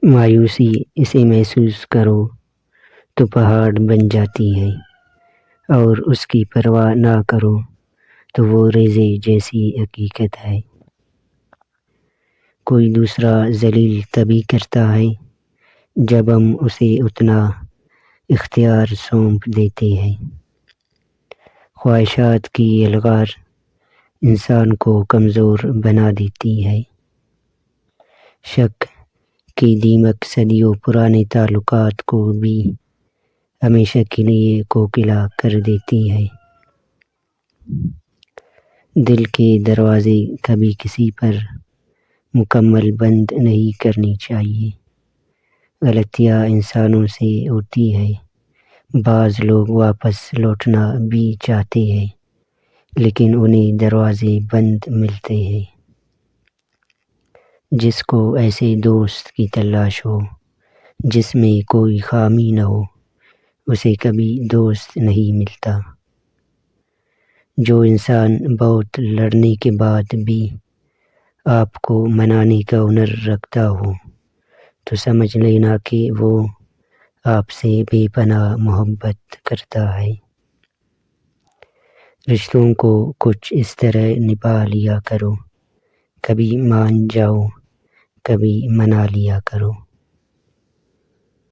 مایوسی اسے محسوس کرو تو پہاڑ بن جاتی ہے، اور اس کی پرواہ نہ کرو تو وہ ریزے جیسی حقیقت ہے۔ کوئی دوسرا ذلیل تبھی کرتا ہے جب ہم اسے اتنا اختیار سونپ دیتے ہیں۔ خواہشات کی الغار انسان کو کمزور بنا دیتی ہے۔ شک کی دیمک صدیوں پرانے تعلقات کو بھی ہمیشہ کے لیے کھوکھلا کر دیتی ہے۔ دل کے دروازے کبھی کسی پر مکمل بند نہیں کرنی چاہیے۔ غلطیاں انسانوں سے ہوتی ہیں، بعض لوگ واپس لوٹنا بھی چاہتے ہیں لیکن انہیں دروازے بند ملتے ہیں۔ جس کو ایسے دوست کی تلاش ہو جس میں کوئی خامی نہ ہو، اسے کبھی دوست نہیں ملتا۔ جو انسان بہت لڑنے کے بعد بھی آپ کو منانے کا ہنر رکھتا ہو تو سمجھ لینا کہ وہ آپ سے بے پناہ محبت کرتا ہے۔ رشتوں کو کچھ اس طرح نبھا لیا کرو، کبھی مان جاؤ، کبھی منا لیا کرو۔